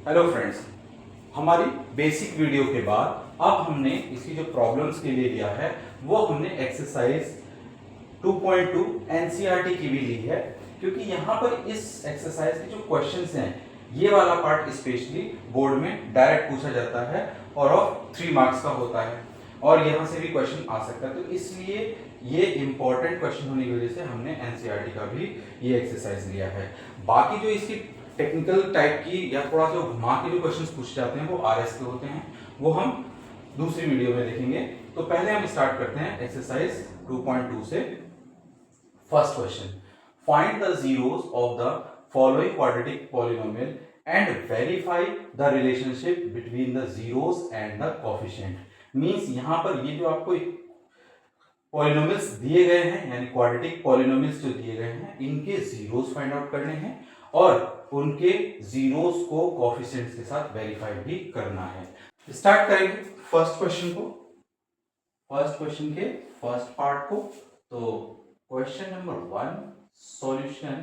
Hello friends, हमारी basic video के बाद अब हमने इसकी जो प्रॉब्लम्स के लिए लिया है वो हमने एक्सरसाइज 2.2 एनसीईआरटी की भी ली है, क्योंकि यहाँ पर इस एक्सरसाइज के जो क्वेश्चंस हैं ये वाला पार्ट स्पेशली बोर्ड में डायरेक्ट पूछा जाता है और ऑफ 3 मार्क्स का होता है और यहाँ से भी क्वेश्चन आ सकता है। तो इसलिए ये इंपॉर्टेंट क्वेश्चन होने की वजह से हमने एनसीईआरटी का भी ये एक्सरसाइज लिया है। बाकी जो इसकी टेक्निकल टाइप की या थोड़ा सा घुमा के जो क्वेश्चंस पूछे जाते हैं वो आरएस के होते हैं, वो हम दूसरी वीडियो में देखेंगे। तो पहले हम स्टार्ट करते हैं एक्सरसाइज 2.2 से। First question, find the zeros of the following quadratic polynomial and verify the relationship between the zeros and the coefficient. Means यहां पर ये जो आपको पॉलिनोमियल्स दिए गए हैं यानी क्वाड्रेटिक पॉलिनोमियल्स जो दिए गए हैं इनके जीरोस फाइंड आउट करने हैं और उनके जीरोस को कोएफिशिएंट्स के साथ वेरीफाई भी करना है। स्टार्ट करेंगे फर्स्ट क्वेश्चन को, फर्स्ट क्वेश्चन के फर्स्ट पार्ट को। तो क्वेश्चन नंबर 1 सॉल्यूशन।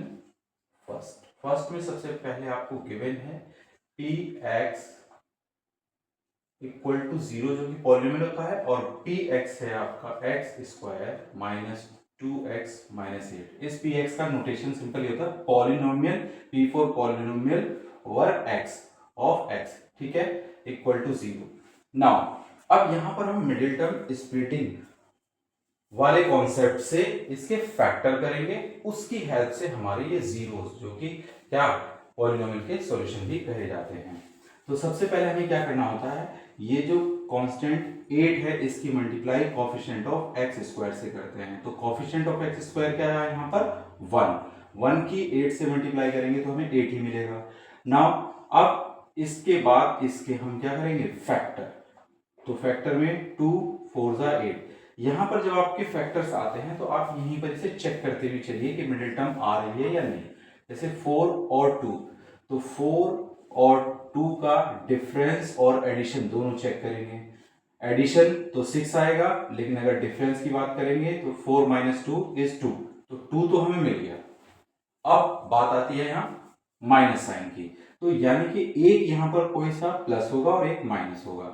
फर्स्ट में सबसे पहले आपको गिवन है px इक्वल टू 0 जो कि पॉलिनोमियल होता है और px है आपका x square minus 2x minus 8। इस px का नोटेशन सिंपल होता है polynomial p for polynomial over x of x, ठीक है, इक्वल टू 0। नाउ अब यहां पर हम मिडिल टर्म स्प्लिटिंग वाले कॉन्सेप्ट से इसके फैक्टर करेंगे, उसकी हेल्प से हमारे ये जीरोस जो कि क्या पॉलिनोमियल के सॉल्यूशन भी कहे जाते हैं। तो सबसे पहले हमें क्या करना होता है, ये जो कांस्टेंट 8 है इसकी multiply coefficient of x square से करते हैं। तो कोएफिशिएंट ऑफ x स्क्वायर क्या है यहाँ पर 1 की 8 से मल्टीप्लाई करेंगे तो हमें 8 ही मिलेगा। नाउ अब इसके बाद इसके हम क्या करेंगे फैक्टर। तो फैक्टर में 2 4 जा 8। यहां पर जब आपके फैक्टर्स आते हैं तो आप यहीं पर इसे चेक करते हुए चलिए कि मिडिल टर्म आ रही है या नहीं। जैसे 4 और 2, तो 4 और 2 का डिफरेंस और एडिशन दोनों चेक करेंगे। एडिशन तो 6 आएगा, लेकिन अगर डिफरेंस की बात करेंगे तो 4 माइनस 2 इज 2, तो 2 तो हमें मिल गया। अब बात आती है यहाँ माइनस साइन की, तो यानी कि एक यहां पर कोई सा प्लस होगा और एक माइनस होगा।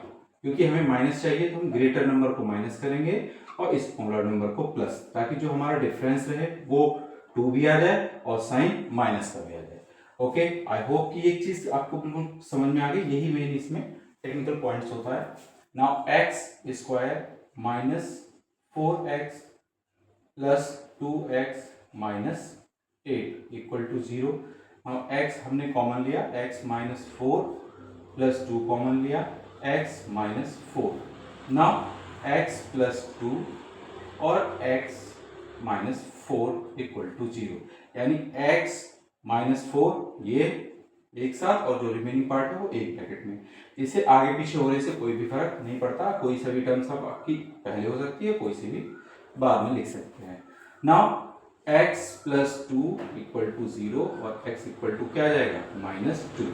क्योंकि हमें माइनस चाहिए तो हम ग्रेटर नंबर को माइनस करेंगे और स्मॉलर नंबर को प्लस, ताकि जो हमारा डिफरेंस रहे वो 2 भी आ जाए और साइन माइनस का भी आ जाए। ओके, आई होप कि एक चीज आपको बिल्कुल समझ में आ गई, यही मेन इसमें टेक्निकल पॉइंट्स होता है। Now x square minus 4x plus 2x minus 8 equal to 0। Now x हमने कॉमन लिया, x माइनस 4 प्लस 2 कॉमन लिया, x minus 4। Now x plus 2 और x माइनस 4 इक्वल टू 0, यानी x माइनस 4 ये एक साथ और जो रिमेनिंग पार्ट है वो एक ब्रैकेट में। इसे आगे पीछे होने से कोई भी फर्क नहीं पड़ता, कोई सा भी टर्म्स आपकी पहले हो सकती है, कोई सी भी बाद में लिख सकते हैं। Now x plus 2 equal to 0 और x इक्वल टू क्या आ जाएगा माइनस 2।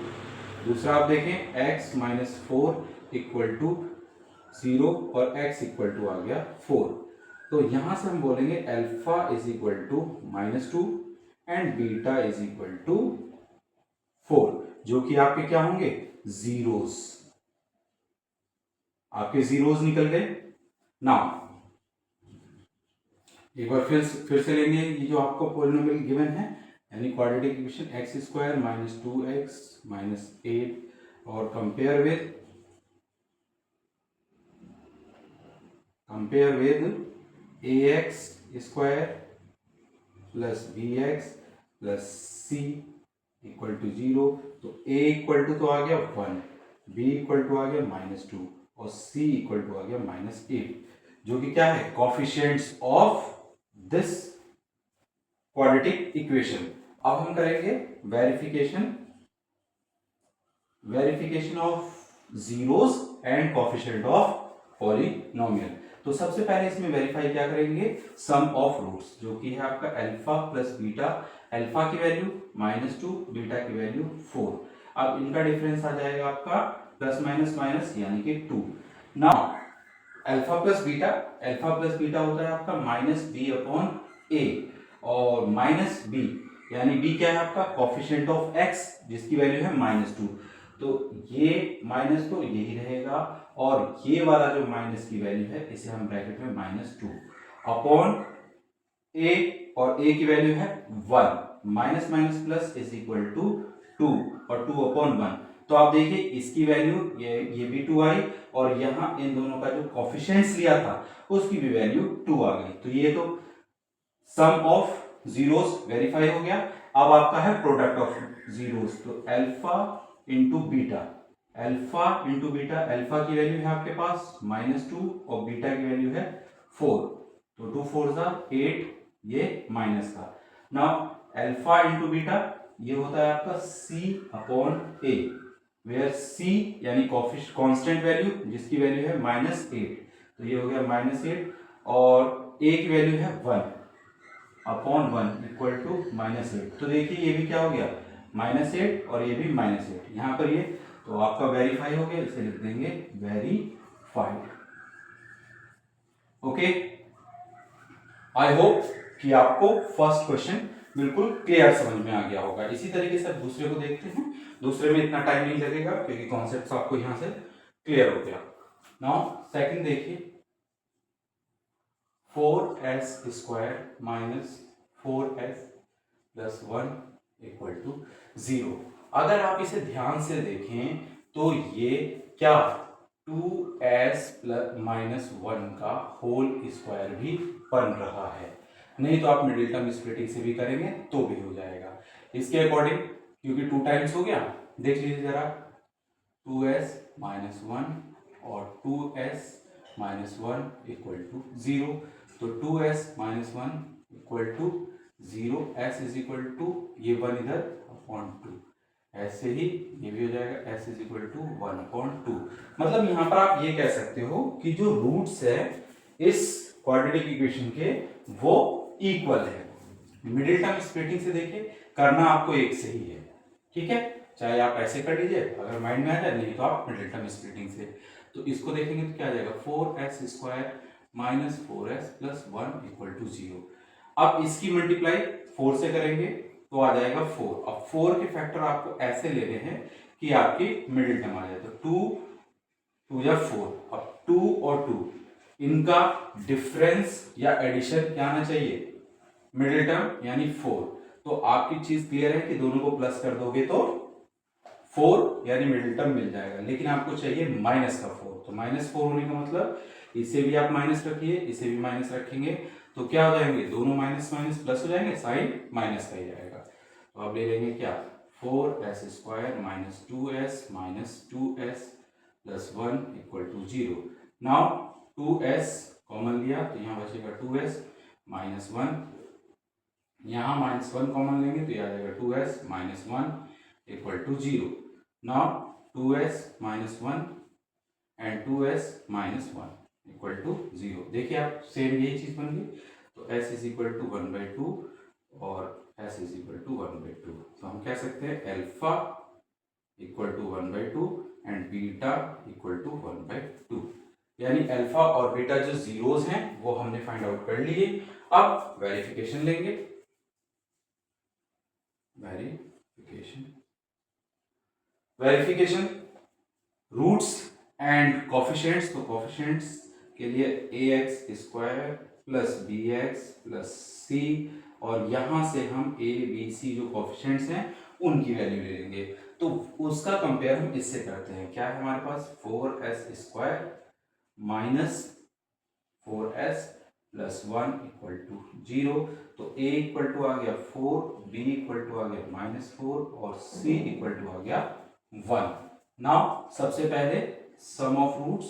दूसरा आप देखें x माइनस 4 इक्वल टू 0 और x इक्वल टू आ गया 4। तो यहां से हम बोलेंगे alpha is equal to minus 2 and beta is equal to 4, जो कि आपके क्या होंगे जीरोस। आपके जीरोस निकल गए। नाउ एक बार फिर से लेंगे ये जो आपको पॉलिनोमियल गिवन है, यानी quadratic equation x square minus 2x minus 8 और compare with ax square plus bx plus c equal to 0। तो a इक्वल टू तो आ गया 1, b इक्वल टू आ गया माइनस 2 और c इक्वल टू आ गया माइनस 8, जो कि क्या है coefficients of this quadratic equation. अब हम करेंगे verification of zeros and coefficient of polynomial. तो सबसे पहले इसमें वेरीफाई क्या करेंगे सम ऑफ रूट्स, जो कि है आपका अल्फा प्लस बीटा। अल्फा की वैल्यू माइनस 2, बीटा की वैल्यू 4। अब इनका डिफरेंस आ जाएगा आपका प्लस माइनस माइनस यानी कि 2। नाउ अल्फा प्लस बीटा होता है आपका माइनस बी अपॉन ए, और माइनस बी यानी बी क्या है आपका कोएफिशिएंट ऑफ एक्स जिसकी वैल्यू है माइनस 2। तो ये माइनस तो यही रहेगा, और ये वाला जो माइनस की वैल्यू है इसे हम ब्रैकेट में -2 अपॉन ए, और ए की वैल्यू है 1, minus minus plus is equal to 2, और 2 अपॉन 1। तो आप देखिए इसकी वैल्यू ये भी 2 आई, और यहाँ इन दोनों का जो कोफिशिएंट्स लिया था उसकी भी वैल्यू 2 आ गई। तो ये तो सम ऑफ जीरोस वेरीफाई हो गया। अब आपका है प्रोडक्ट ऑफ जीरोस, तो alpha into beta, alpha into beta, alpha की वैल्यू है आपके पास -2 और बीटा की वैल्यू है 4, तो 2 4 8, ये माइनस का। नाउ अल्फा इंटू बीटा ये होता है आपका c upon a, where c यानी कांस्टेंट वैल्यू जिसकी वैल्यू है -8, तो ये हो गया -8, और a की वैल्यू है 1 अपॉन 1 इक्वल टू -8। तो देखिए ये भी क्या हो गया -8 और ये भी -8, यहाँ पर ये तो आपका वेरीफाई हो गया, इसे लिख देंगे वेरीफाइड। ओके, आई होप कि आपको फर्स्ट क्वेश्चन बिल्कुल क्लियर समझ में आ गया होगा। इसी तरीके से दूसरे को देखते हैं। दूसरे में इतना टाइम नहीं लगेगा क्योंकि कॉन्सेप्ट आपको यहां से क्लियर हो गया। नाउ सेकंड देखिए, 4s square minus 4s plus 1 equal to 0। अगर आप इसे ध्यान से देखें तो ये क्या 2s प्लस माइनस 1 का होल स्क्वायर भी बन रहा है। नहीं तो आप मिडिल टर्म स्प्लिटिंग से भी करेंगे तो भी हो जाएगा इसके अकॉर्डिंग, क्योंकि 2 टाइम्स हो गया। देख लीजिए जरा, 2s माइनस 1 और 2s माइनस 1 इक्वल टू 0, तो 2s minus 1 equal to 0, s is equal to ये 1 इधर अपॉन 2, ऐसे ही ये भी हो जाएगा s is equal to 1 upon 2। मतलब यहाँ पर आप ये कह सकते हो कि जो रूट्स है इस क्वाड्रेटिक इक्वेशन के वो इक्वल है। मिडिल टर्म स्प्लिटिंग से देखिए, करना आपको एक से ही है, ठीक है, चाहे आप ऐसे कर लीजिए अगर माइंड में आ जाए, नहीं तो आप मिडिल टर्म स्प्लिटिंग से। तो इसको देखेंगे तो क्या आ जाएगा 4s square minus 4s plus 1 equal to 0। अब इसकी मल्टीप्लाई 4 से करेंगे तो आ जाएगा 4। अब 4 के फैक्टर आपको ऐसे लेने हैं कि आपकी मिडिल टर्म आ जाए, तो 2 2 या 4। अब 2 और 2 इनका डिफरेंस या एडिशन क्या आना चाहिए, मिडिल टर्म यानी 4। तो आपकी चीज क्लियर है कि दोनों को प्लस कर दोगे तो 4 यानी मिडिल टर्म मिल जाएगा, लेकिन आपको चाहिए माइनस का 4। तो -4 होने का मतलब इसे भी आप माइनस रखिए, इसे भी माइनस रखेंगे तो क्या हो जाएंगे, दोनों माइनस माइनस प्लस हो जाएंगे, साइन माइनस का ही जाएगा। तो आप ले लेंगे क्या 4s square minus 2s plus 1 equal to 0। Now 2s common लिया तो यहाँ बचेगा 2s माइनस 1, यहाँ -1 कॉमन लेंगे तो यह आ जाएगा 2s minus 1 equal to 0। Now 2s minus 1 and 2s minus 1 equal to 0। देखिए आप सेम यही चीज बन गई, तो s इज इक्वल टू 1/2 और s इज इक्वल टू 1/2। तो हम कह सकते हैं alpha equal to 1/2 and beta equal to 1/2, यानी अल्फा और बीटा जो जीरोस हैं वो हमने फाइंड आउट कर लिए। अब वेरिफिकेशन लेंगे, वेरिफिकेशन रूट्स एंड कोफिशिएंट्स। तो कोफिशिएंट्स के लिए ax square plus bx plus c, और यहां से हम a b c जो कोफिशिएंट्स हैं उनकी वैल्यू ले लेंगे। तो उसका कंपेयर हम इससे करते हैं, क्या है हमारे पास 4s square minus 4s plus 1 equal to 0। तो a इक्वल टू आ गया 4, b इक्वल टू आ गया -4 और c इक्वल टू आ गया 1। नाउ सबसे पहले सम ऑफ रूट्स,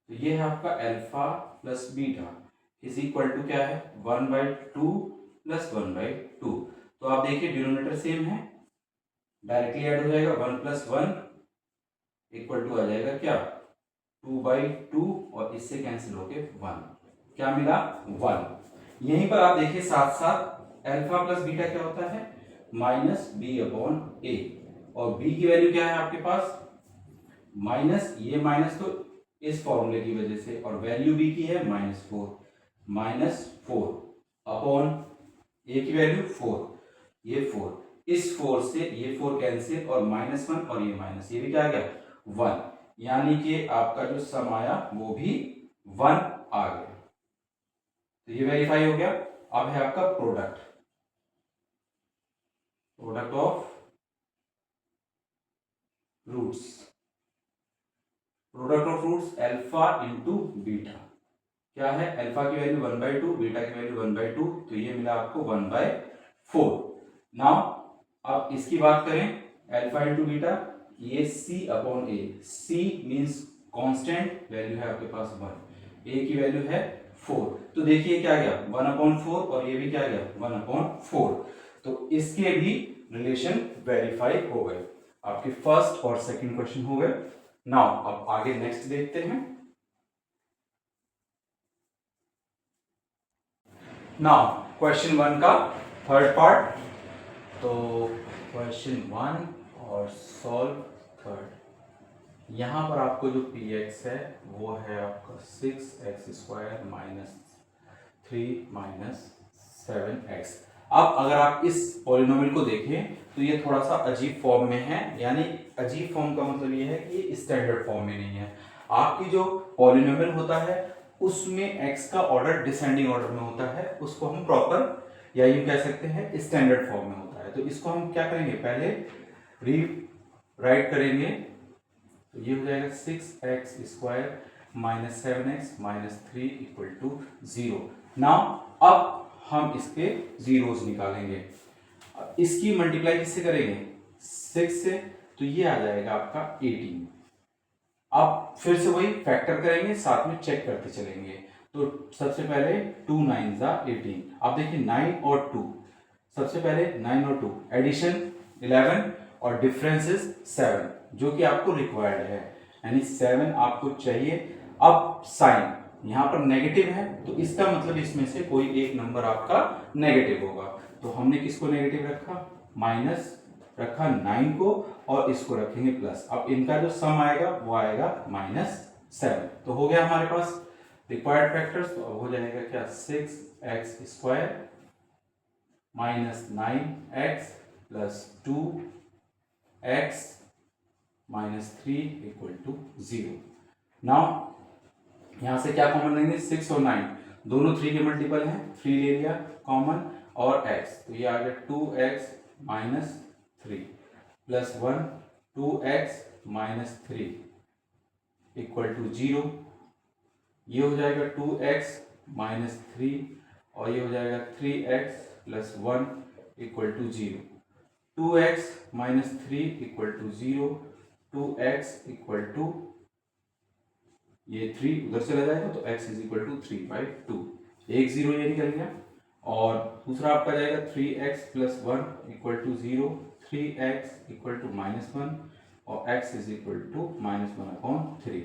तो ये है आपका alpha plus beta is equal to क्या है 1/2 प्लस 1/2। तो आप देखिए डिनोमिनेटर सेम है, डायरेक्टली ऐड हो जाएगा, 1 प्लस 1 इक्वल टू आ जाएगा क्या 2/2 और इससे कैंसिल होके 1, क्या मिला 1। यहीं पर आप देखिए साथ साथ अल्फा प्लस बीटा क्या होता है माइनस बी अपॉन ए, और बी की वैल्यू क्या है आपके पास माइनस, ये माइनस तो इस फॉर्मूले की वजह से, और वैल्यू बी की है -4 अपॉन ए की वैल्यू 4, ये 4, इस 4 से ये 4 कैंसिल और -1 और ये माइनस, ये भी क्या आ गया 1, यानी कि आपका जो सम आया वो भी 1 आ गया। तो ये वेरीफाई हो गया। अब है आपका product of roots. Product of roots alpha into beta क्या है, अल्फा की वैल्यू 1/2, बीटा की वैल्यू 1/2, तो ये मिला आपको 1/4। नाउ अब इसकी बात करें अल्फा इंटू बीटा, ये c अपॉन ए, c मीन्स कांस्टेंट, वैल्यू है आपके पास 1, a की वैल्यू है 4, तो देखिए क्या गया 1/4 और ये भी क्या गया 1/4, तो इसके भी रिलेशन वेरीफाई हो गए। आपके फर्स्ट और सेकंड क्वेश्चन हो गए। नाउ अब आगे नेक्स्ट देखते हैं। नाउ क्वेश्चन 1 का थर्ड पार्ट, तो क्वेश्चन 1 और सॉल्व थर्ड। यहां पर आपको जो px है वो है आपका 6x² माइनस 3 माइनस 7x। अब अगर आप इस पॉलिनोमियल को देखें तो ये थोड़ा सा अजीब फॉर्म में है, यानी अजीब फॉर्म का मतलब ये है कि ये स्टैंडर्ड फॉर्म में नहीं है। आपकी जो पॉलिनोमियल होता है उसमें x का ऑर्डर डिसेंडिंग ऑर्डर में होता है, उसको हम प्रॉपर या यूं कह सकते हैं स्टैंडर्ड फॉर्म में होता है। तो इसको हम क्या करेंगे, पहले री राइट करेंगे, तो ये हो जाएगा 6x² minus 7x minus 3 equal to 0। Now अब हम इसके जीरोस निकालेंगे। अब इसकी मल्टीप्लाई किससे करेंगे 6 से, तो ये आ जाएगा आपका 18। अब फिर से वही फैक्टर करेंगे, साथ में चेक करते चलेंगे। तो सबसे पहले 2 9 ज़ा 18। अब देखिए 9 और 2, सबसे पहले 9 और 2 एडिशन 11 और डिफरेंसेस 7, जो कि आपको रिक्वायर्ड है, यानी 7 आपको चाहिए। अब साइन यहाँ पर नेगेटिव है, तो इसका मतलब इसमें से कोई एक नंबर आपका नेगेटिव होगा। तो हमने किसको नेगेटिव रखा, माइनस रखा 9 को, और इसको रखेंगे प्लस। अब इनका जो सम आएगा वो आएगा -7। तो हो गया हमारे पास रिक्वायर्ड फैक्टर्स। तो अब हो जाएगा क्या 6x² minus 9x plus 2x minus 3 equal to 0। Now यहां से क्या कॉमन लेंगे, 6 और 9 दोनों 3 के मल्टीपल हैं, 3 ले लिया कॉमन, और x, तो ये आ गया 2x minus 3 plus 1 2x minus 3 equal to 0। ये हो जाएगा 2x माइनस 3 और ये हो जाएगा 3x plus 1 equal to 0। 2x minus 3 equal to 0, 2x equal to ये 3 उधर चला जाएगा, तो x इज इक्वल टू 3/2, एक 0 ये निकल गया। और दूसरा आपका जाएगा 3x plus 1 equal to 0, 3x equal to -1 और x इज इक्वल टू -1/3।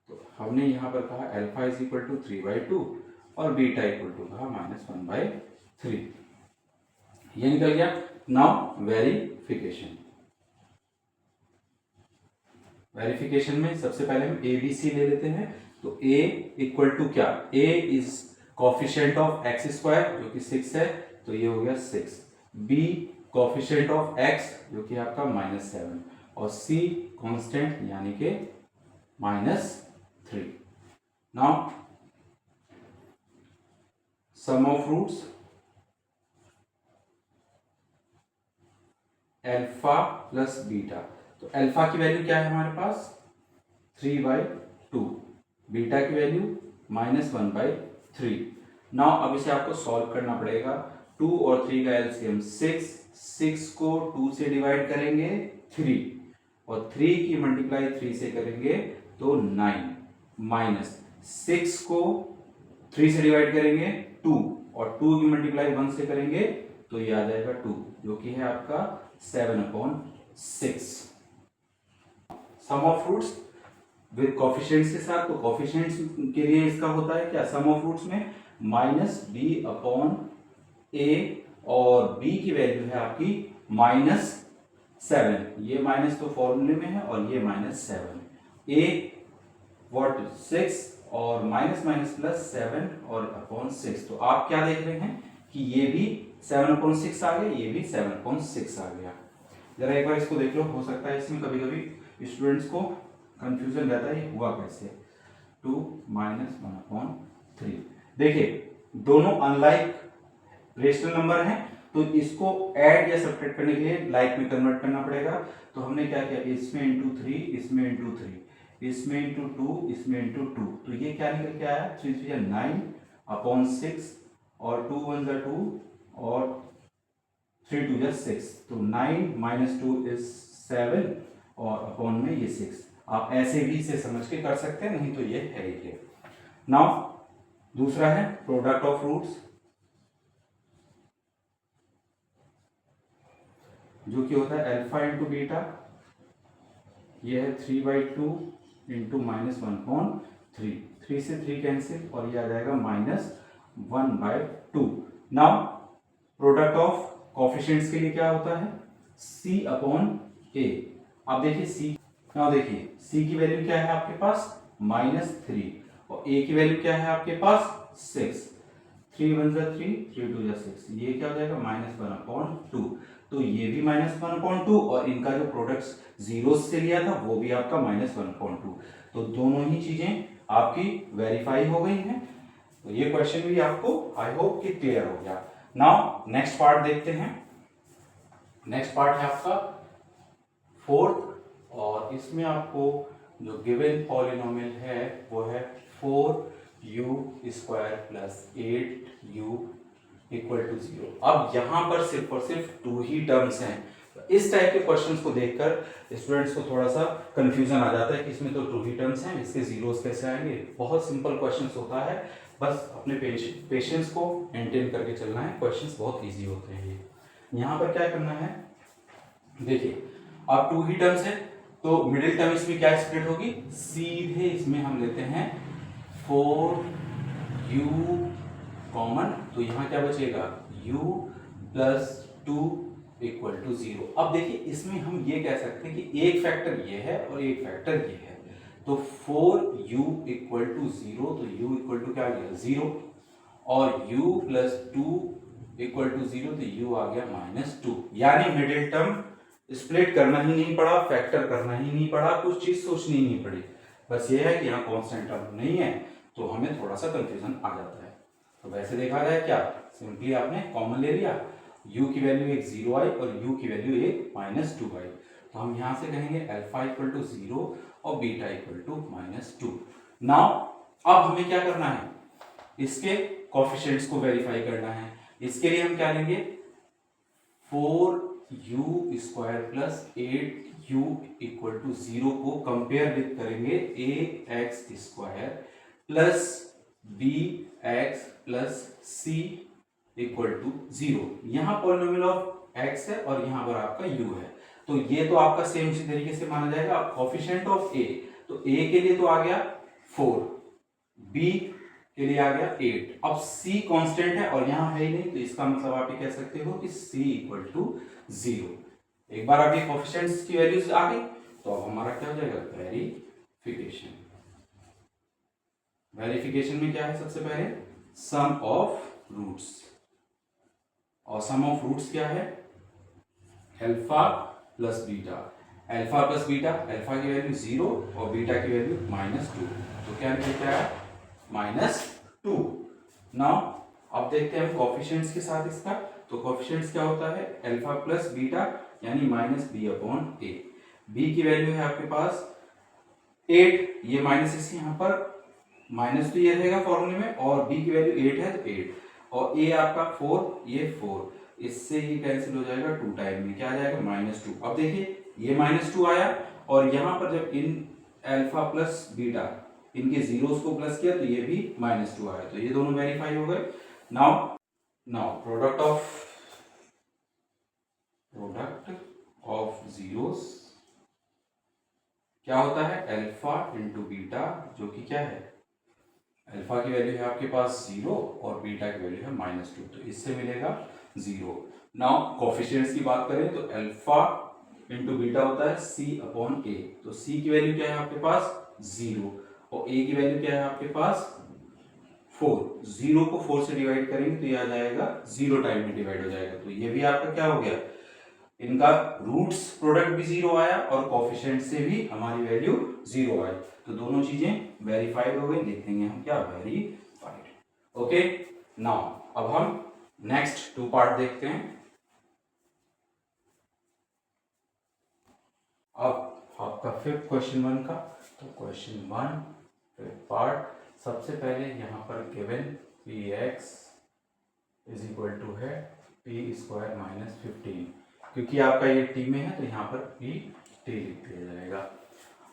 तो हमने यहाँ पर कहा अल्फा इज इक्वल टू 3/2 और बीटा इक्वल टू कहा -1/3, ये निकल गया। नाउ वेरिफिकेशन में सबसे पहले हम ABC ले लेते हैं। तो A इक्वल टू क्या, A is coefficient of x² जो कि 6 है, तो ये हो गया 6। B कोफिशिएंट ऑफ x जो कि आपका -7 और C कांस्टेंट यानी कि -3। Now sum of roots alpha plus beta. तो अल्फा की वैल्यू क्या है हमारे पास 3/2, बीटा की वैल्यू -1/3। नाउ अब इसे आपको सॉल्व करना पड़ेगा। 2 और 3 का एलसीएम 6 को 2 से डिवाइड करेंगे 3 और 3 की मल्टीप्लाई 3 से करेंगे तो 9, माइनस 6 को 3 से डिवाइड करेंगे 2 और 2 की मल्टीप्लाई 1 से करेंगे तो ये आ जाएगा 2, जो कि है आपका 7/6। सम ऑफ रूट्स विद कोफिशिएंट्स के साथ, तो कोफिशिएंट्स के लिए इसका होता है क्या, सम ऑफ रूट्स में -b/a और b की वैल्यू है आपकी -7, ये माइनस तो फॉर्मूले में है और ये -7, a व्हाट 6 और माइनस माइनस प्लस 7 और अपॉन 6। तो आप क्या देख रहे हैं कि ये भी 7/6 आ गया, ये भी 7/6 आ गया। जरा एक बार इसको देख लो, हो सकता है इसमें कभी कभी स्टूडेंट्स को कंफ्यूजन रहता है ये हुआ कैसे। 2 - 1/3। देखिए दोनों अनलाइक रेशनल नंबर हैं, तो इसको ऐड या सब्ट्रैक्ट करने के लिए लाइक में कन्वर्ट करना पड़ेगा। तो हमने क्या किया, इसमें इंटू 3, इसमें इंटू 3, इसमें इंटू 2, इसमें इंटू 2, तो ये क्या निकल के आया 3 3 9/6 और 2 1 2 और 3 2 6, तो 9 - 2 इज 7 और अपॉन में ये 6। आप ऐसे भी इसे समझ के कर सकते हैं, नहीं तो ये है ही है। नाउ दूसरा है प्रोडक्ट ऑफ रूट्स, जो कि होता है अल्फा इंटू बीटा। ये है 3/2 इंटू -1/3, 3 से 3 कैंसिल और ये आ जाएगा -1/2। नाउ प्रोडक्ट ऑफ कोफिशिएंट्स के लिए क्या होता है, C/A। अब देखिए C, नाउ देखिए C की वैल्यू क्या है आपके पास -3 और A की वैल्यू क्या है आपके पास 6। 3 1 3, 3 2 6, ये क्या हो जाएगा -1/2। तो ये भी -1/2 और इनका जो प्रोडक्ट्स जीरो से लिया था वो भी आपका -1/2। तो दोनों ही चीजें आपकी वेरीफाई हो गई हैं। तो ये क्वेश्चन भी आपको आई होप कि क्लियर हो गया। नाउ नेक्स्ट पार्ट देखते हैं। नेक्स्ट पार्ट है आपका फोर्थ, और इसमें आपको जो गिवन पॉलिनोमियल है वो है 4u² + 8u = 0। अब यहां पर सिर्फ और सिर्फ 2 ही टर्म्स हैं। इस टाइप के क्वेश्चंस को देखकर स्टूडेंट्स को थोड़ा सा कंफ्यूजन आ जाता है कि इसमें तो 2 ही टर्म्स हैं, इसके जीरोस कैसे आएंगे। बहुत सिंपल क्वेश्चंस होता है, बस अपने पेशेंस को मेंटेन करके चलना है, क्वेश्चंस बहुत इजी होते हैं। ये यहाँ पर क्या करना है, देखिए अब 2 ही टर्म्स है तो मिडिल टर्म इसमें क्या स्प्लिट होगी, सीधे इसमें हम लेते हैं 4u कॉमन, तो यहाँ क्या बचेगा u + 2 = 0। अब देखिए इसमें हम ये कह सकते हैं कि एक फैक्टर ये है और एक फैक्टर ये है, तो 4u = 0, तो u = क्या आ गया 0 और u + 2 = 0, तो u आ गया -2। यानी मिडिल टर्म स्प्लिट करना ही नहीं पड़ा, फैक्टर करना ही नहीं पड़ा, कुछ चीज सोचनी ही नहीं पड़ी। बस ये है कि यहाँ कांस्टेंट टर्म नहीं है तो हमें थोड़ा सा कंफ्यूजन आ जाता है। तो वैसे देखा जाए क्या, सिंपली आपने कॉमन ले लिया, u की वैल्यू एक 0 आई और u की वैल्यू एक -2 आई, तो हम यहाँ से कहेंगे अल्फा = 0 और बीटा = -2। नाउ अब हमें क्या करना है, इसके कोफिशिएंट्स को वेरीफाई करना है। इसके लिए हम क्या लेंगे, 4u² + 8u = 0 को कंपेयर विद करेंगे ax² + bx + c = 0। यहाँ पॉलिनोमियल ऑफ x है और यहाँ पर आपका u है, तो ये तो आपका सेम इसी तरीके से माना जाएगा। अब कोफिशिएंट ऑफ a, तो a के लिए तो आ गया 4, b के लिए आ गया 8। अब c कांस्टेंट है और यहाँ है ही नहीं, तो इसका मतलब आप ये कह सकते हो कि c = 0। एक बार आप ये कोफिशिएंट्स की वैल्यूज आ गई तो अब हमारा क्या हो जाएगा, वेरिफिकेशन। वेरिफिकेशन में क्या है, सबसे पहले सम ऑफ रूट्स, और सम ऑफ रूट्स क्या है, alpha + beta. Alpha + beta, alpha की वैल्यू 0 और बीटा की वैल्यू -2, तो क्या निकल के आया -2। नाउ अब देखते हैं हम कोफिशिएंट्स के साथ इसका, तो कोफिशिएंट्स क्या होता है, अल्फा + बीटा यानी -b/a। b की वैल्यू है आपके पास 8, ये माइनस इसके यहाँ पर माइनस तो ये रहेगा फॉर्मूले में, और b की वैल्यू 8 है तो 8, और a आपका 4, ये 4, इससे ये कैंसिल हो जाएगा 2 टाइम में, क्या आ जाएगा -2। अब देखिए ये -2 आया और यहाँ पर जब इन अल्फा + बीटा इनके जीरोस को प्लस किया तो ये भी -2 आया, तो ये दोनों वेरीफाई हो गए। नाउ प्रोडक्ट ऑफ जीरोस क्या होता है, अल्फा × बीटा, जो कि क्या है, अल्फा की वैल्यू है आपके पास 0 और बीटा की वैल्यू है -2, तो इससे मिलेगा 0। नाउ कोफिशिएंट्स की बात करें तो अल्फा × बीटा होता है c/a, तो c की वैल्यू क्या है आपके पास 0 और a की वैल्यू क्या है आपके पास 4, 0 को 4 से डिवाइड करेंगे तो ये आ जाएगा 0 टाइम में डिवाइड हो जाएगा, तो ये भी आपका क्या हो गया, इनका रूट्स प्रोडक्ट भी 0 आया और कोफिशिएंट से भी हमारी वैल्यू 0 आई, तो दोनों चीजें वेरीफाइड हो गई, लिख देंगे हम क्या, वेरीफाइड। ओके, नाउ अब हम नेक्स्ट 2 पार्ट देखते हैं। अब आपका फिफ्थ क्वेश्चन 1 का, तो क्वेश्चन 1 फिफ्थ पार्ट, सबसे पहले यहाँ पर given p x is equal to है पी स्क्वायर माइनस 15, क्योंकि आपका ये टी में है तो यहाँ पर पी टी लिख दिया जाएगा।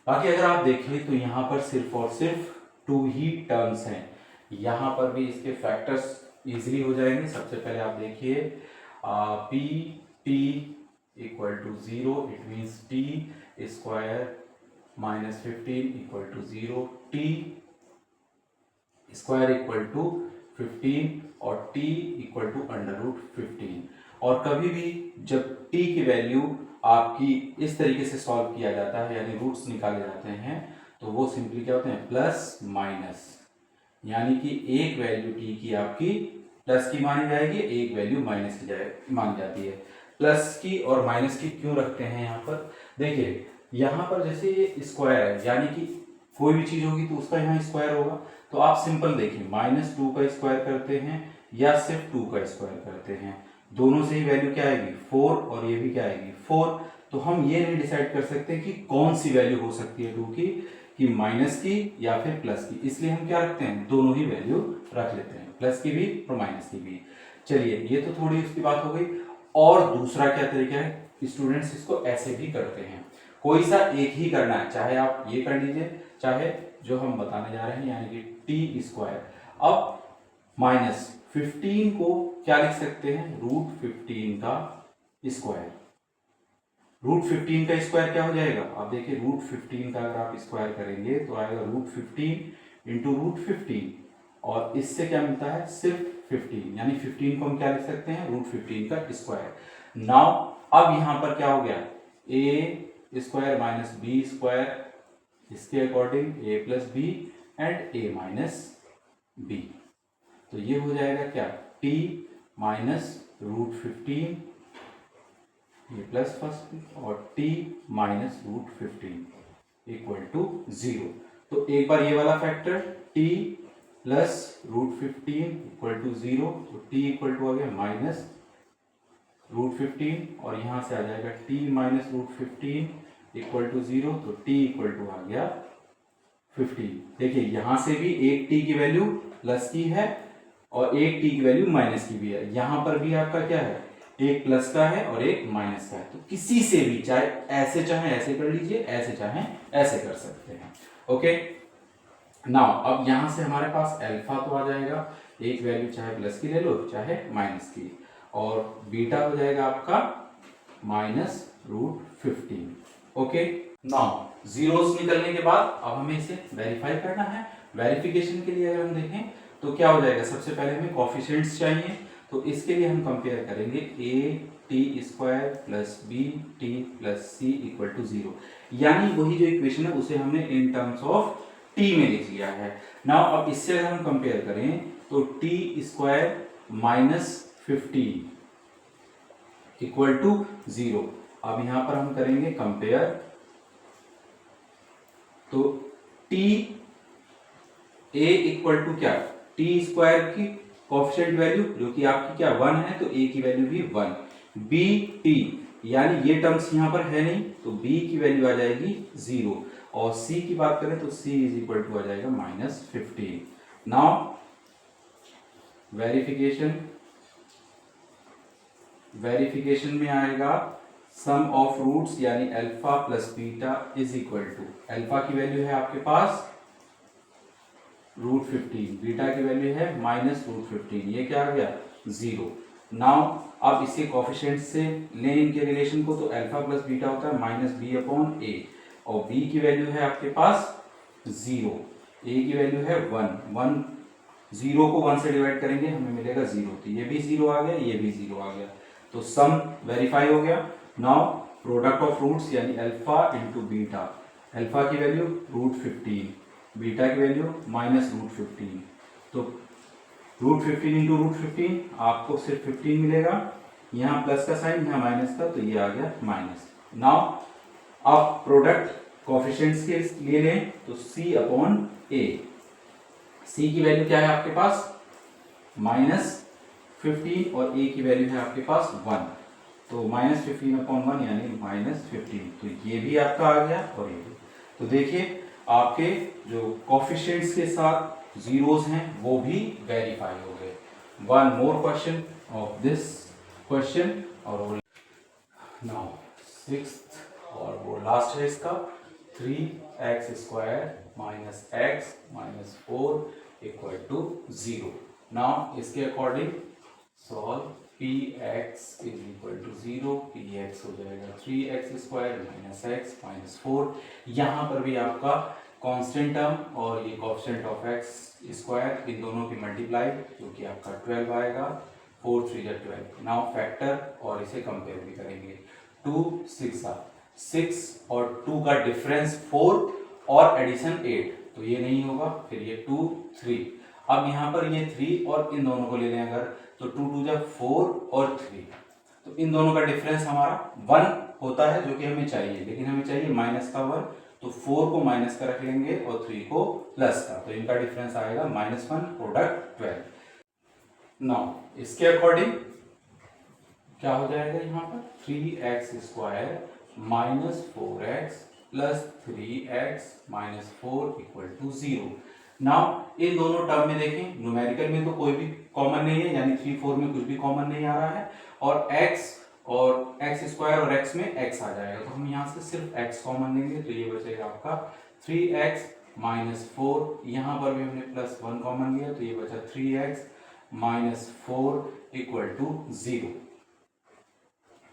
बाकी अगर आप देखें तो यहाँ पर सिर्फ और सिर्फ 2 ही टर्म्स हैं, यहाँ पर भी इसके फैक्टर्स इजीली हो जाएंगे। सबसे पहले आप देखिए p t equal to 0, it means t square minus 15 equal to 0, t square equal to 15 और t equal to under root 15। और कभी भी जब t की वैल्यू आपकी इस तरीके से सॉल्व किया जाता है, यानी रूट्स निकाले जाते हैं, तो वो सिंपली क्या होते हैं, प्लस माइनस, यानी कि एक वैल्यू t की आपकी प्लस की मानी जाएगी, एक वैल्यू माइनस की मानी जाती है। प्लस की और माइनस की क्यों रखते हैं यहाँ पर, देखिए यहाँ पर जैसे ये स्क्वायर है, यानी कि कोई भी चीज होगी तो उसका यहाँ स्क्वायर होगा, तो आप सिंपल देखिए -2 का स्क्वायर करते हैं या सिर्फ 2 का स्क्वायर करते हैं, दोनों से ही वैल्यू क्या आएगी 4, और ये भी क्या आएगी 4। तो हम ये नहीं डिसाइड कर सकते कि कौन सी वैल्यू हो सकती है 2 की, कि माइनस की या फिर प्लस की, इसलिए हम क्या रखते हैं, दोनों ही वैल्यू रख लेते हैं, प्लस की भी और माइनस की भी। चलिए ये तो थोड़ी उसकी बात हो गई। और दूसरा क्या तरीका है, स्टूडेंट्स इसको ऐसे भी करते हैं, कोई सा एक ही करना है, चाहे आप ये कर लीजिए, चाहे जो हम बताने जा रहे हैं यानी कि टी स्क्वायर। अब माइनस 15 को क्या लिख सकते हैं, रूट 15 का स्क्वायर। रूट 15 का स्क्वायर क्या हो जाएगा, आप देखिए रूट 15 का अगर आप स्क्वायर करेंगे तो आएगा रूट 15 इंटू रूट 15, और इससे क्या मिलता है, सिर्फ 15, यानी 15 को हम क्या लिख सकते हैं, रूट 15 का स्क्वायर। नाउ अब यहां पर क्या हो गया, a square minus b square, इसके according a plus b and a minus b, तो ये हो जाएगा क्या, टी माइनस रूट 15 ये प्लस फर्स्ट और t minus root 15 equal to 0। तो एक बार ये वाला factor t plus root 15 equal to 0, तो t इक्वल टू आ गया माइनस रूट 15, और यहां से आ जाएगा t minus root 15 equal to 0, तो t इक्वल टू आ गया 15। देखिए यहां से भी एक t की वैल्यू प्लस की है और एक t की वैल्यू माइनस की भी है, यहां पर भी आपका क्या है, एक प्लस का है और एक माइनस का है, तो किसी से भी चाहे ऐसे कर लीजिए, ऐसे चाहे ऐसे कर सकते हैं। ओके, नाउ अब यहां से हमारे पास अल्फा तो आ जाएगा, एक वैल्यू चाहे प्लस की ले लो चाहे माइनस की, और बीटा हो जाएगा आपका minus root 15। Okay, now zeros निकलने के बाद अब हमें इसे वेरीफाई करना है। वेरिफिकेशन के लिए अगर हम देखें तो क्या हो जाएगा, सबसे पहले हमें कोफिशिएंट्स चाहिए, तो इसके लिए हम कंपेयर करेंगे a t square plus b t plus c equal to 0, यानी वही जो इक्वेशन है उसे हमने इन टर्म्स ऑफ t में लिख लिया है। नाउ अब इससे अगर हम कंपेयर करें तो t square minus 15 equal to 0, अब यहां पर हम करेंगे कंपेयर, तो t a इक्वल टू क्या, t स्क्वायर की कोएफिशिएंट वैल्यू जो कि आपकी क्या 1 है, तो a की वैल्यू भी 1, b t यानी ये टर्म्स यहां पर है नहीं, तो b की वैल्यू आ जाएगी 0, और c की बात करें तो c इज इक्वल टू आ जाएगा माइनस 15। नाउ वेरिफिकेशन में आएगा सम ऑफ रूट्स, यानी alpha plus beta is equal to, alpha की वैल्यू है आपके पास रूट 15, बीटा की वैल्यू है माइनस रूट 15, ये क्या आ गया 0। नाउ अब इसके कोफिशिएंट से लें इनके रिलेशन को, तो अल्फा प्लस बीटा होता है माइनस बी अपॉन ए, और बी की वैल्यू है आपके पास 0, ए की वैल्यू है 1, 0 को 1 से डिवाइड करेंगे हमें मिलेगा 0, तो ये भी 0 आ गया, ये भी 0 आ गया, तो सम वेरीफाई हो गया। नाउ प्रोडक्ट ऑफ रूट्स यानी अल्फा इंटू बीटा, अल्फा की वैल्यू रूट 15, बीटा की वैल्यू माइनस रूट 15, तो रूट 15 इंटू रूट 15 आपको सिर्फ 15 मिलेगा, यहाँ प्लस का साइन यहाँ माइनस का, तो ये आ गया माइनस। नाउ आप प्रोडक्ट कोफिशिएंट्स के लिए लें तो c अपॉन a, c की वैल्यू क्या है आपके पास -15 और a की वैल्यू है आपके पास 1, तो -15 अपॉन 1 यानी -15, तो ये भी आपका आ गया और ये भी। तो देखिए आपके जो कोफिशिएंट्स के साथ जीरोस हैं वो भी वेरीफाई हो गए। One more question of this question और नाउ सिक्स्थ और वो लास्ट है इसका, 3x² minus x minus 4 equal to 0। Now इसके according solve px is equal to 0, px हो जाएगा 3x² माइनस x माइनस 4। यहाँ पर भी आपका कांस्टेंट टर्म और ये कोएफिशिएंट ऑफ x² इन दोनों की मल्टीप्लाई जो कि आपका 12 आएगा, 4 3 जा 12। नाउ फैक्टर और इसे कंपेयर भी करेंगे, 2 6 और 2 का डिफरेंस 4 और एडिशन 8, तो ये नहीं होगा, फिर ये 2 3। अब यहाँ पर ये 3 और इन दोनों को ले लें अगर, तो 2 2 जा 4 और 3, तो इन दोनों का डिफरेंस हमारा 1 होता है जो कि हमें चाहिए, लेकिन हमें चाहिए माइनस का 1, तो 4 को माइनस का रख लेंगे और 3 को प्लस का, तो इनका डिफरेंस आएगा -1 प्रोडक्ट 12। नाउ इसके अकॉर्डिंग क्या हो जाएगा यहाँ पर 3x² minus 4x plus 3x minus 4 equal to 0। Now इन दोनों टर्म में देखें, न्यूमेरिकल में तो कोई भी कॉमन नहीं है, यानी 3 4 में कुछ भी कॉमन नहीं आ रहा है, और x और x में x आ जाएगा, तो हम यहाँ से सिर्फ x कॉमन लेंगे, तो ये बचेगा आपका 3x माइनस 4। यहाँ पर भी हमने +1 कॉमन लिया, तो ये बचा 3x माइनस 4 इक्वल टू 0।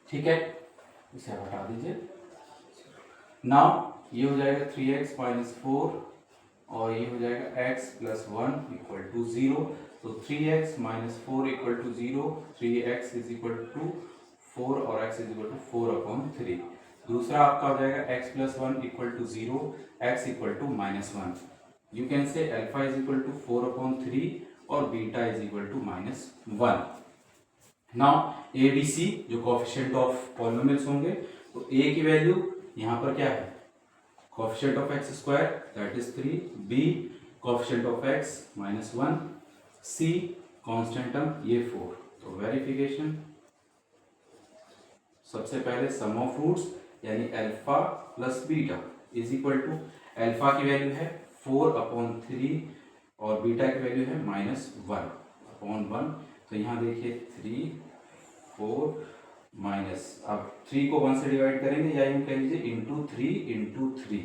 ठीक है, इसे हटा दीजिए। नाउ ये हो जाएगा 3x माइनस 4 और ये हो जाएगा x प्लस 1 इक्वल टू 0, तो 3x minus 4 equal to 0, 3x is equal to 4 और x इज इक्वल टू 4/3। दूसरा आपका हो जाएगा x plus 1 equal to 0, x equal to -1। You can say alpha is equal to 4/3 और beta is equal to -1। Now a b c जो coefficient of polynomials होंगे, तो a की वैल्यू यहाँ पर क्या है coefficient of x² that is 3, b coefficient of x -1, c constant term ये 4। तो वेरिफिकेशन, सबसे पहले सम ऑफ रूट्स यानी alpha plus beta is equal to alpha की वैल्यू है 4/3 और बीटा की वैल्यू है -1/1। तो यहाँ देखिए 3 4 माइनस, अब 3 को 1 से डिवाइड करेंगे या यूँ कह लीजिए इंटू 3,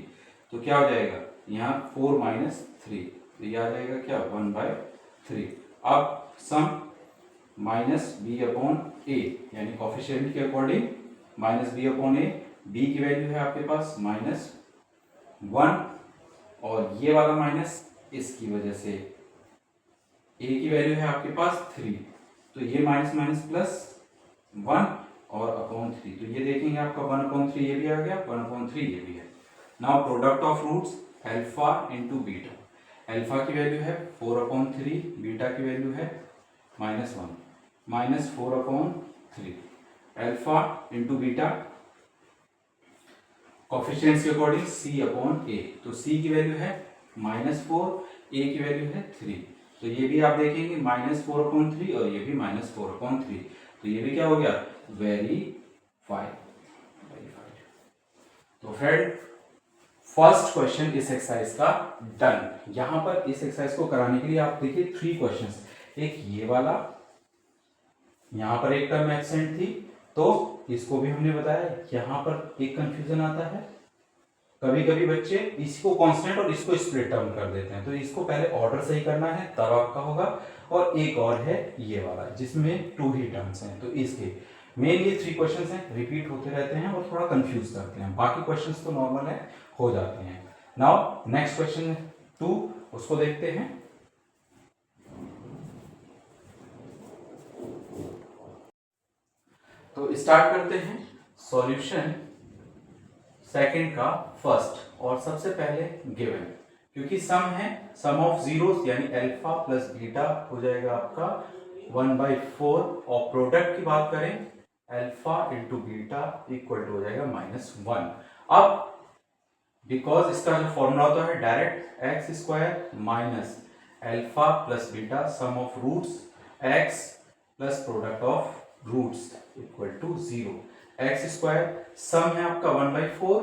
तो क्या हो जाएगा यहाँ 4 माइनस 3, तो ये आ जाएगा क्या 1/3। अब सम माइनस b/a यानी कोफिशिएंट के अकॉर्डिंग -b/a, b की वैल्यू है आपके पास -1 और ये वाला माइनस इसकी वजह से a की वैल्यू है आपके पास 3, तो ये माइनस माइनस प्लस 1 और /3, तो ये देखेंगे आपका 1/3 ये भी आ गया, 1/3 ये भी है। Now product of roots alpha into beta, alpha की वैल्यू है 4/3, बीटा की वैल्यू है -1, -4/3 अल्फा इंटू बीटा कोफिशिएंट्स के अकॉर्डिंग c/a, तो c की वैल्यू है -4, a की वैल्यू है 3, तो ये भी आप देखेंगे -4/3 और ये भी -4/3, तो ये भी क्या हो गया वेरीफाइड। तो फ्रेंड फर्स्ट क्वेश्चन इस एक्सरसाइज का डन। यहां पर इस एक्सरसाइज को कराने के लिए आप देखिए 3 क्वेश्चंस, एक ये वाला, यहां पर एक टर्म एब्सेंट थी तो इसको भी हमने बताया। यहां पर एक कंफ्यूजन आता है, कभी कभी बच्चे इसको कांस्टेंट और इसको स्प्लिट टर्म कर देते हैं, तो इसको पहले ऑर्डर सही करना है तब आपका होगा। और एक और है ये वाला जिसमें 2 ही टर्म्स हैं, तो इसके मेन ये 3 क्वेश्चंस हैं, रिपीट होते रहते हैं और थोड़ा कंफ्यूज करते हैं, बाकी क्वेश्चंस तो नॉर्मल है, हो जाते हैं। नाउ नेक्स्ट क्वेश्चन 2 उसको देखते हैं। तो स्टार्ट करते हैं सॉल्यूशन सेकंड का फर्स्ट, और सबसे पहले गिवन क्योंकि सम है, सम ऑफ जीरोस यानी अल्फा प्लस बीटा हो जाएगा आपका 1/4 और प्रोडक्ट की बात करें alpha into beta equal to हो जाएगा -1। अब बिकॉज इसका जो फॉर्मूला होता है direct x square minus alpha plus beta sum of roots x plus product of roots equal to 0। X square sum है आपका 1/4,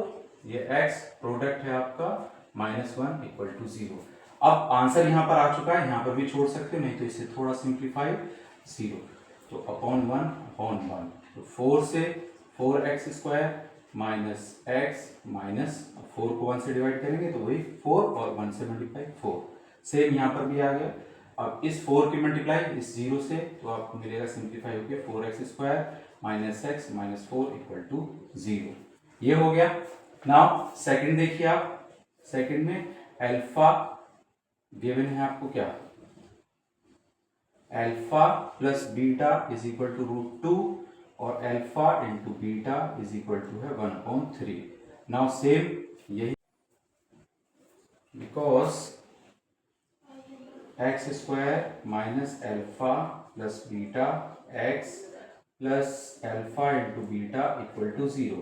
ये एक्स प्रोडक्ट है आपका -1 इक्वल टू 0। अब आंसर यहाँ पर आ चुका है, यहाँ पर भी छोड़ सकते हो, नहीं तो इसे थोड़ा सिंप्लीफाई 0 तो अपॉन 1 तो 4 से 4x square minus x minus 4 को 1 से डिवाइड करेंगे तो वही 4 और 1 से मल्टीप्लाई 4। सेम यहाँ पर भी आ गया। अब इस 4 की मल्टीप्लाई इस 0 से तो आपको मिलेगा सिंप्लीफाई हो गया 4x square minus x minus 4 equal to 0। ये हो गया। नाउ सेकंड देखिए आप, सेकंड में अल्फा गिवन है आपको क्या, alpha plus beta is equal to √2 और alpha into beta is equal to है 1/3। नाउ सेम यही because x square minus alpha plus beta x plus alpha into beta equal to 0।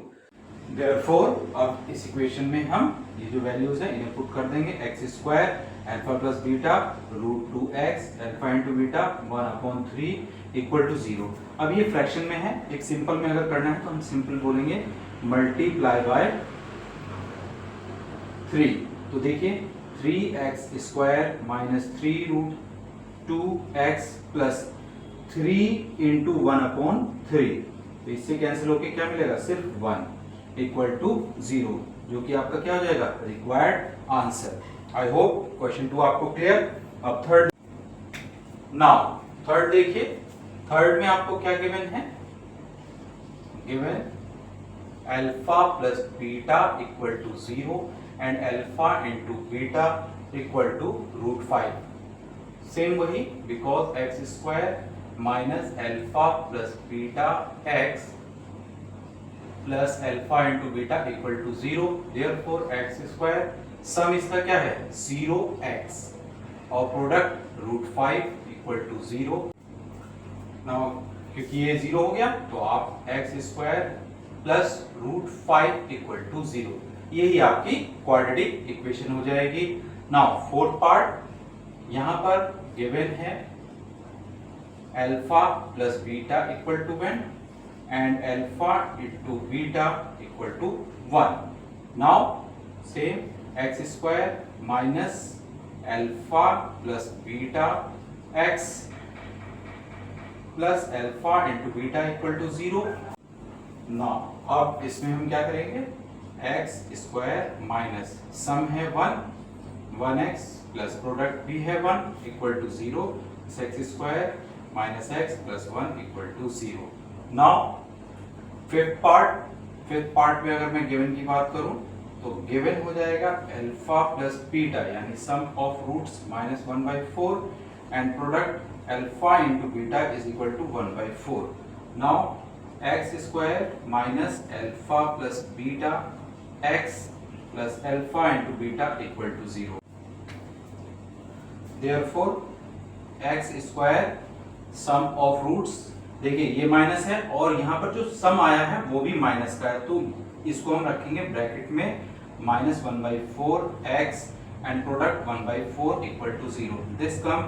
Therefore अब इस equation में हम ये जो वैल्यूज है इन्हें पुट कर देंगे। X square alpha plus beta √2x alpha into beta 1/3 equal to 0। अब ये फ्रैक्शन में है, एक सिंपल में अगर करना है तो हम सिंपल बोलेंगे मल्टीप्लाई बाय 3। तो देखिए 3x square minus 3√2x plus 3 into 1/3 तो इससे कैंसिल होके क्या मिलेगा, सिर्फ 1 इक्वल टू 0 जो कि आपका क्या हो जाएगा required answer. I hope question 2 आपको क्लियर। अब थर्ड, नाउ थर्ड देखिए, थर्ड में आपको क्या गिवन है, given alpha plus beta equal to 0 and alpha into beta equal to √5। Same वही because x square minus alpha plus beta x plus alpha into beta equal to 0। Therefore x square sum इसका क्या है 0x और product √5 equal to 0। Now क्योंकि ये 0 हो गया तो आप x square plus √5 equal to 0, यही आपकी क्वाड्रेटिक इक्वेशन हो जाएगी। नाउ फोर्थ पार्ट, यहां पर गिवन है alpha plus beta equal to 1 and alpha into beta equal to 1. Now same x square minus alpha plus beta x plus alpha into beta equal to 0. Now अब इसमें हम क्या करेंगे, x स्क्वायर माइनस सम है 1x plus product भी है 1 equal to 0, x square minus x plus 1 equal to 0। Now fifth part में अगर मैं गिवन की बात करूं तो गिवन हो जाएगा अल्फा प्लस बीटा यानी sum of roots -1/4 and product alpha into beta is equal to 1/4। Now x square minus alpha plus beta x plus alpha into beta equal to 0। Therefore x square sum of roots, देखिए ये minus है और यहाँ पर जो सम आया है वो भी माइनस का है तो इसको हम रखेंगे ब्रैकेट में -1/4 x and product 1/4 equal to 0। This come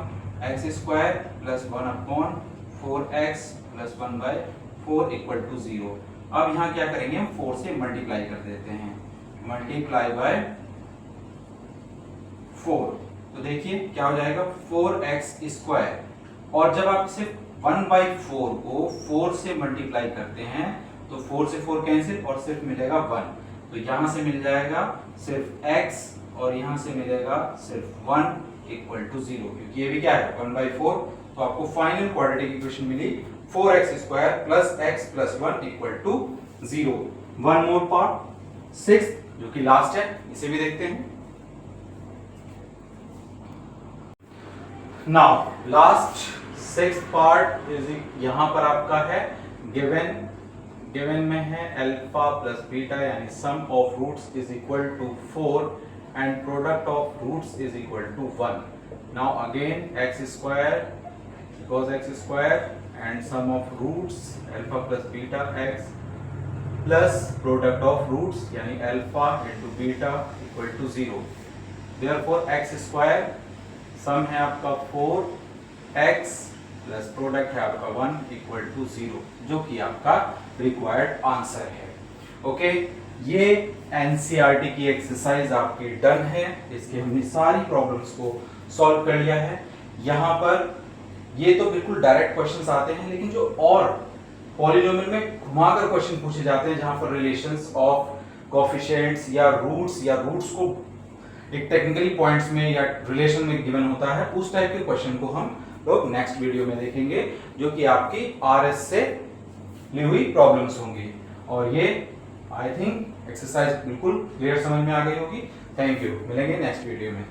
x square plus 1/4x plus 1/4 equal to 0। अब यहाँ क्या करेंगे, हम 4 से मल्टीप्लाई कर देते हैं, मल्टीप्लाई बाय 4 तो देखिए क्या हो जाएगा 4x स्क्वायर, और जब आप सिर्फ 1/4 को 4 से मल्टीप्लाई करते हैं तो 4 से 4 कैंसिल और सिर्फ मिलेगा 1, तो यहां से मिल जाएगा सिर्फ x और यहां से मिलेगा सिर्फ 1 इक्वल टू 0, क्योंकि ये भी क्या है 1/4। तो आपको फाइनल क्वाड्रेटिक इक्वेशन मिली 4x स्क्वायर plus x plus 1 equal to 0। One more part, sixth जो कि लास्ट है, इसे भी देखते हैं। Now last sixth part is यहां पर आपका है गिवन में है अल्फा प्लस बीटा यानी sum of roots is equal to 4 and product of roots is equal to 1. Now again x square cos x square and sum of roots alpha plus beta x plus product of roots यानी alpha into beta equal to 0. Therefore x square सम है आपका 4x plus product है आपका 1 equal to 0 जो कि आपका required answer है. Okay, ये एनसीईआरटी की एक्सरसाइज आपकी डन है. इसके हमने सारी प्रॉब्लम्स को सॉल्व कर लिया है. यहाँ पर ये तो बिल्कुल डायरेक्ट क्वेश्चंस आते हैं, लेकिन जो और पॉलिनोमियल में घुमाकर क्वेश्चन पूछे जाते हैं जहां पर रिलेशंस ऑफ कोएफिशिएंट्स या रूट्स को एक टेक्निकली पॉइंट्स में या रिलेशन में गिवन होता है, उस टाइप के क्वेश्चन को हम लोग नेक्स्ट वीडियो में देखेंगे जो कि आपकी आरएस से ली हुई प्रॉब्लम्स होंगी. और ये आई थिंक एक्सरसाइज बिल्कुल क्लियर समझ में आ गई होगी. Thank you. मिलेंगे नेक्स्ट वीडियो में.